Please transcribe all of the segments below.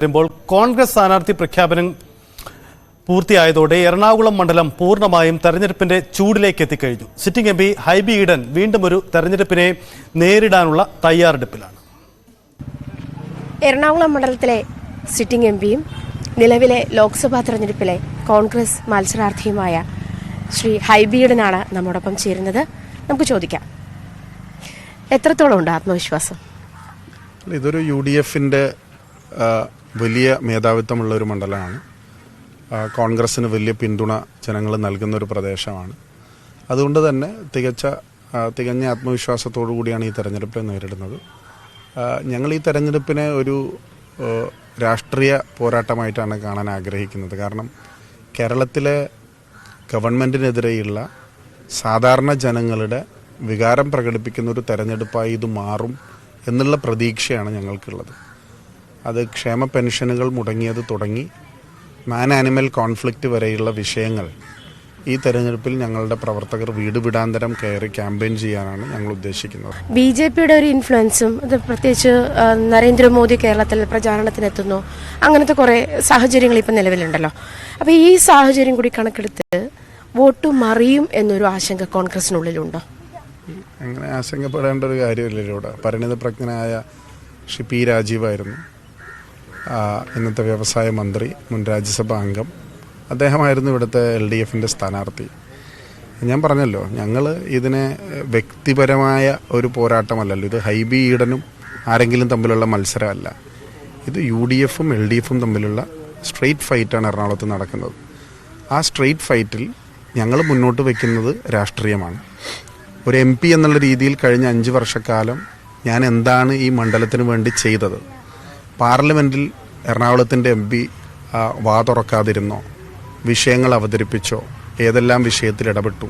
വരുമ്പോൾ കോൺഗ്രസ് സ്ഥാനാർത്ഥി പ്രഖ്യാപനം പൂർത്തിയായതോടെ എറണാകുളം മണ്ഡലം പൂർണ്ണമായും തെരഞ്ഞെടുപ്പിന്റെ ചൂടിലേക്ക് എത്തിക്കഴിഞ്ഞു. സിറ്റിംഗ് എംപി ഹൈബി ഈഡൻ വീണ്ടും ഒരു തെരഞ്ഞെടുപ്പിനെ നേരിടാനുള്ള തയ്യാറെടുപ്പിലാണ്. എറണാകുളം മണ്ഡലത്തിലെ സിറ്റിംഗ് എംപിയും നിലവിലെ ലോക്സഭാ തെരഞ്ഞെടുപ്പിലെ കോൺഗ്രസ് മത്സരാർത്ഥിയുമായ ശ്രീ ഹൈബി ഈഡനാണ് നമ്മോടൊപ്പം ചേരുന്നത്. നമുക്ക് ചോദിക്കാം, എത്രത്തോളം ഉണ്ട് ആത്മവിശ്വാസം? ഇതൊരു UDFന്റെ വലിയ മേധാവിത്വമുള്ള ഒരു മണ്ഡലമാണ്. കോൺഗ്രസിന് വലിയ പിന്തുണ ജനങ്ങൾ നൽകുന്ന ഒരു പ്രദേശമാണ്. അതുകൊണ്ട് തന്നെ തികഞ്ഞ ആത്മവിശ്വാസത്തോടു കൂടിയാണ് ഈ തെരഞ്ഞെടുപ്പിനെ നേരിടുന്നത്. ഞങ്ങൾ ഈ തെരഞ്ഞെടുപ്പിനെ ഒരു രാഷ്ട്രീയ പോരാട്ടമായിട്ടാണ് കാണാൻ ആഗ്രഹിക്കുന്നത്. കാരണം കേരളത്തിലെ ഗവൺമെൻറ്റിനെതിരെയുള്ള സാധാരണ ജനങ്ങളുടെ വികാരം പ്രകടിപ്പിക്കുന്ന ഒരു തെരഞ്ഞെടുപ്പായി ഇത് മാറും എന്നുള്ള പ്രതീക്ഷയാണ് ഞങ്ങൾക്കുള്ളത്. അത് ക്ഷേമ പെൻഷനുകൾ മുടങ്ങിയത് തുടങ്ങി മാൻ ആനിമൽ കോൺഫ്ലിക്റ്റ് വരെയുള്ള വിഷയങ്ങൾ ഈ തെരഞ്ഞെടുപ്പിൽ ഞങ്ങളുടെ പ്രവർത്തകർ വീട് വിടാന്തരം കയറി ക്യാമ്പയിൻ ചെയ്യാനാണ് ഞങ്ങൾ ഉദ്ദേശിക്കുന്നത്. BJPയുടെ ഒരു ഇൻഫ്ലുവൻസും അത് പ്രത്യേകിച്ച് നരേന്ദ്രമോദി കേരളത്തിൽ പ്രചാരണത്തിനെത്തുന്നു, അങ്ങനത്തെ കുറേ സാഹചര്യങ്ങൾ ഇപ്പം നിലവിലുണ്ടല്ലോ. അപ്പോൾ ഈ സാഹചര്യം കൂടി കണക്കെടുത്ത് വോട്ട് മറിയും എന്നൊരു ആശങ്ക കോൺഗ്രസിനുള്ളിലുണ്ടോ? അങ്ങനെ ആശങ്കപ്പെടേണ്ട ഒരു കാര്യമില്ലല്ലോ. ഇവിടെ പരിണിതപ്രജ്ഞനായ ശ്രീ P. രാജീവായിരുന്നു ഇന്നത്തെ വ്യവസായ മന്ത്രി, മുൻ രാജ്യസഭാ അംഗം. അദ്ദേഹമായിരുന്നു ഇവിടുത്തെ LDFന്റെ സ്ഥാനാർത്ഥി. ഞാൻ പറഞ്ഞല്ലോ, ഞങ്ങൾ ഇതിനെ വ്യക്തിപരമായ ഒരു പോരാട്ടമല്ലല്ലോ. ഇത് ഹൈബി ഈഡനും ആരെങ്കിലും തമ്മിലുള്ള മത്സരമല്ല. ഇത് UDFും LDFും തമ്മിലുള്ള സ്ട്രെയിറ്റ് ഫൈറ്റാണ് എറണാകുളത്ത് നടക്കുന്നത്. ആ സ്ട്രെയിറ്റ് ഫൈറ്റിൽ ഞങ്ങൾ മുന്നോട്ട് വയ്ക്കുന്നത് രാഷ്ട്രീയമാണ്. ഒരു MP എന്നുള്ള രീതിയിൽ കഴിഞ്ഞ 5 വർഷക്കാലം ഞാൻ എന്താണ് ഈ മണ്ഡലത്തിന് വേണ്ടി ചെയ്തത്? പാർലമെൻറ്റിൽ എറണാകുളത്തിൻ്റെ MP വാ തുറക്കാതിരുന്നോ? വിഷയങ്ങൾ അവതരിപ്പിച്ചോ? ഏതെല്ലാം വിഷയത്തിൽ ഇടപെട്ടു?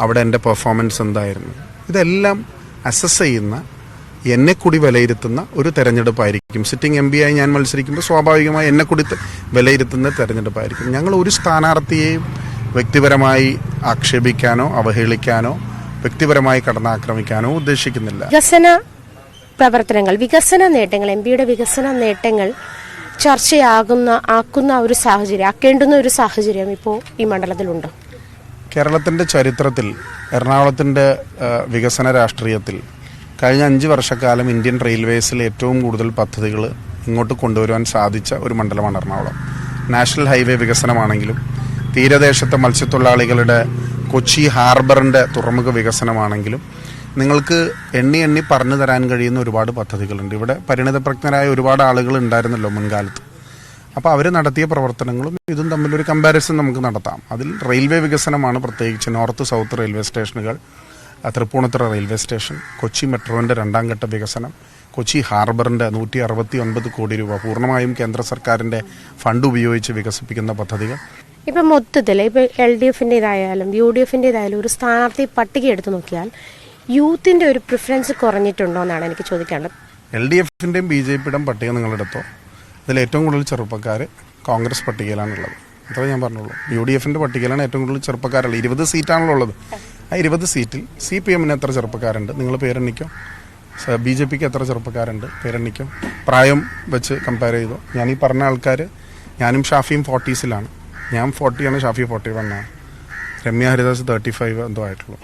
അവിടെ എൻ്റെ പെർഫോമൻസ് എന്തായിരുന്നു? ഇതെല്ലാം അസസ് ചെയ്യുന്ന, എന്നെ കൂടി വിലയിരുത്തുന്ന ഒരു തെരഞ്ഞെടുപ്പായിരിക്കും. സിറ്റിംഗ് MP ആയി ഞാൻ മത്സരിക്കുമ്പോൾ സ്വാഭാവികമായി എന്നെ കൂടി വിലയിരുത്തുന്ന തെരഞ്ഞെടുപ്പായിരിക്കും. ഞങ്ങൾ ഒരു സ്ഥാനാർത്ഥിയെയും വ്യക്തിപരമായി ആക്ഷേപിക്കാനോ അവഹേളിക്കാനോ വ്യക്തിപരമായി കടന്നാക്രമിക്കാനോ ഉദ്ദേശിക്കുന്നില്ല. വികസന പ്രവർത്തനങ്ങൾ, വികസന നേട്ടങ്ങൾ, MPയുടെ വികസന നേട്ടങ്ങൾ ആക്കേണ്ടുന്ന ഒരു സാഹചര്യം ഇപ്പോൾ ഈ മണ്ഡലത്തിലുണ്ടോ? കേരളത്തിൻ്റെ ചരിത്രത്തിൽ എറണാകുളത്തിൻ്റെ വികസന രാഷ്ട്രീയത്തിൽ കഴിഞ്ഞ 5 വർഷക്കാലം ഇന്ത്യൻ റെയിൽവേസിൽ ഏറ്റവും കൂടുതൽ പദ്ധതികൾ ഇങ്ങോട്ട് കൊണ്ടുവരുവാൻ സാധിച്ച ഒരു മണ്ഡലമാണ് എറണാകുളം. നാഷണൽ ഹൈവേ വികസനമാണെങ്കിലും, തീരദേശത്തെ മത്സ്യത്തൊഴിലാളികളുടെ കൊച്ചി ഹാർബറിൻ്റെ തുറമുഖ വികസനമാണെങ്കിലും നിങ്ങൾക്ക് എണ്ണി പറഞ്ഞു തരാൻ കഴിയുന്ന ഒരുപാട് പദ്ധതികളുണ്ട്. ഇവിടെ പരിണിതപ്രജ്ഞരായ ഒരുപാട് ആളുകൾ ഉണ്ടായിരുന്നല്ലോ മുൻകാലത്ത്. അപ്പോൾ അവർ നടത്തിയ പ്രവർത്തനങ്ങളും ഇതും തമ്മിലൊരു കമ്പാരിസൺ നമുക്ക് നടത്താം. അതിൽ റെയിൽവേ വികസനമാണ്, പ്രത്യേകിച്ച് നോർത്ത് സൗത്ത് റെയിൽവേ സ്റ്റേഷനുകൾ, തൃപ്പൂണിത്തുറ റെയിൽവേ സ്റ്റേഷൻ, കൊച്ചി മെട്രോൻ്റെ 2ാം ഘട്ട വികസനം, കൊച്ചി ഹാർബറിൻ്റെ 169 കോടി രൂപ പൂർണ്ണമായും കേന്ദ്ര സർക്കാരിൻ്റെ ഫണ്ട് ഉപയോഗിച്ച് വികസിപ്പിക്കുന്ന പദ്ധതികൾ. ഇപ്പം മൊത്തത്തിൽ ഇപ്പോൾ LDFൻ്റേതായാലും UDFൻ്റേതായാലും ഒരു സ്ഥാനാർത്ഥി പട്ടിക എടുത്തു നോക്കിയാൽ യൂത്തിൻ്റെ ഒരു പ്രിഫറൻസ് കുറഞ്ഞിട്ടുണ്ടോ എന്നാണ് എനിക്ക് ചോദിക്കാനുള്ളത്. LDFൻ്റെയും BJPയുടെയും പട്ടിക നിങ്ങളെടുത്തോ, ഇതിൽ ഏറ്റവും കൂടുതൽ ചെറുപ്പക്കാർ കോൺഗ്രസ് പട്ടികയിലാണുള്ളത്. അത്ര ഞാൻ പറഞ്ഞുള്ളൂ. UDFൻ്റെ പട്ടികയിലാണ് ഏറ്റവും കൂടുതൽ ചെറുപ്പക്കാരുള്ളത്. 20 സീറ്റാണല്ലോ ഉള്ളത്. ആ 20 സീറ്റിൽ CPMന് എത്ര ചെറുപ്പക്കാരുണ്ട്? നിങ്ങൾ പേരെണ്ണിക്കോ. BJPക്ക് എത്ര ചെറുപ്പക്കാരുണ്ട്? പേരെണ്ണിക്കോ. പ്രായം വെച്ച് കമ്പയർ ചെയ്തോ. ഞാൻ ഈ പറഞ്ഞ ആൾക്കാർ, ഞാനും ഷാഫിയും 40സിലാണ്. ഞാൻ 40ആണ്, ഷാഫി 41ആണ്. രമ്യ ഹരിദാസ് 35 എന്തോ ആയിട്ടുള്ളൂ.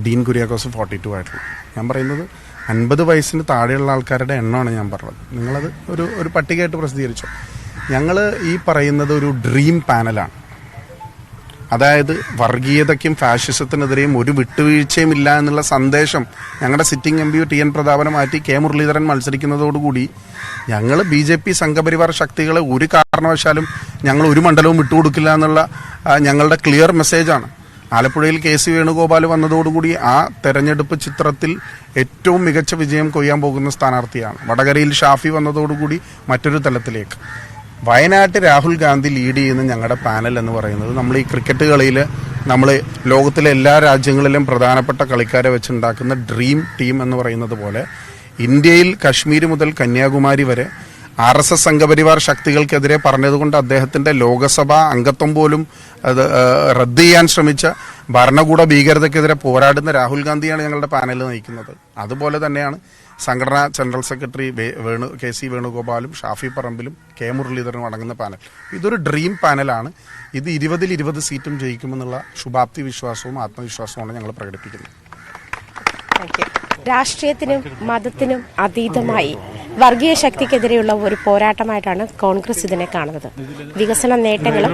ഡീൻ കുര്യാക്കോസ് 42 ആയിട്ടുള്ളൂ. ഞാൻ പറയുന്നത് 50 വയസ്സിന് താഴെയുള്ള ആൾക്കാരുടെ എണ്ണമാണ് ഞാൻ പറഞ്ഞത്. നിങ്ങളത് ഒരു പട്ടികയായിട്ട് പ്രസിദ്ധീകരിച്ചോ. ഞങ്ങൾ ഈ പറയുന്നത് ഒരു ഡ്രീം പാനലാണ്. അതായത് വർഗീയതയ്ക്കും ഫാഷിസത്തിനെതിരെയും ഒരു വിട്ടുവീഴ്ചയും ഇല്ല എന്നുള്ള സന്ദേശം ഞങ്ങളുടെ സിറ്റിംഗ് MP TN പ്രതാപനെ മാറ്റി K. മുരളീധരൻ മത്സരിക്കുന്നതോടുകൂടി ഞങ്ങൾ BJP സംഘപരിവാർ ശക്തികളെ ഒരു കാരണവശാലും ഞങ്ങൾ ഒരു മണ്ഡലവും വിട്ടുകൊടുക്കില്ല എന്നുള്ള ഞങ്ങളുടെ ക്ലിയർ മെസ്സേജാണ്. ആലപ്പുഴയിൽ KC വേണുഗോപാൽ വന്നതോടുകൂടി ആ തെരഞ്ഞെടുപ്പ് ചിത്രത്തിൽ ഏറ്റവും മികച്ച വിജയം കൊയ്യാൻ പോകുന്ന സ്ഥാനാർത്ഥിയാണ്. വടകരയിൽ ഷാഫി വന്നതോടുകൂടി മറ്റൊരു തലത്തിലേക്ക്. വയനാട്ട് രാഹുൽ ഗാന്ധി ലീഡ് ചെയ്യുന്ന ഞങ്ങളുടെ പാനൽ എന്ന് പറയുന്നത്, നമ്മൾ ഈ ക്രിക്കറ്റ് കളിയിൽ നമ്മൾ ലോകത്തിലെ എല്ലാ രാജ്യങ്ങളിലും പ്രധാനപ്പെട്ട കളിക്കാരെ വെച്ചുണ്ടാക്കുന്ന ഡ്രീം ടീം എന്ന് പറയുന്നത് പോലെ ഇന്ത്യയിൽ കശ്മീർ മുതൽ കന്യാകുമാരി വരെ RSS സംഘപരിവാർ ശക്തികൾക്കെതിരെ പറഞ്ഞതുകൊണ്ട് അദ്ദേഹത്തിൻ്റെ ലോകസഭാ അംഗത്വം പോലും അത് റദ്ദ് ചെയ്യാൻ ശ്രമിച്ച ഭരണകൂട ഭീകരതയ്ക്കെതിരെ പോരാടുന്ന രാഹുൽ ഗാന്ധിയാണ് ഞങ്ങളുടെ പാനൽ നയിക്കുന്നത്. അതുപോലെ തന്നെയാണ് സംഘടനാ ജനറൽ സെക്രട്ടറി KC വേണുഗോപാലും ഷാഫി പറമ്പിലും K മുരളീധരനും അടങ്ങുന്ന പാനൽ. ഇതൊരു ഡ്രീം പാനലാണ്. ഇത് 20 സീറ്റും ജയിക്കുമെന്നുള്ള ശുഭാപ്തി വിശ്വാസവും ആത്മവിശ്വാസവുമാണ് ഞങ്ങൾ പ്രകടിപ്പിക്കുന്നത്. രാഷ്ട്രീയത്തിനും മതത്തിനും അതീതമായി വർഗീയ ശക്തിക്കെതിരെയുള്ള ഒരു പോരാട്ടമായിട്ടാണ് കോൺഗ്രസ് ഇതിനെ കാണുന്നത്. വികസന നേട്ടങ്ങളും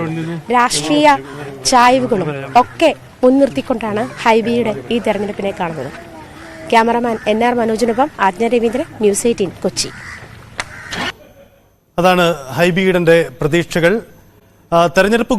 രാഷ്ട്രീയ ചായ്വുകളും ഒക്കെ മുൻനിർത്തിക്കൊണ്ടാണ് ഹൈബിയുടെ ഈ തെരഞ്ഞെടുപ്പിനെ കാണുന്നത്. ക്യാമറമാൻ NR മനോജിനൊപ്പം ആജ്ഞ രവീന്ദ്രൻ, News 18 കൊച്ചി. അതാണ് ഹൈബി ഈഡന്റെ പ്രതീക്ഷകൾ. തെരഞ്ഞെടുപ്പ്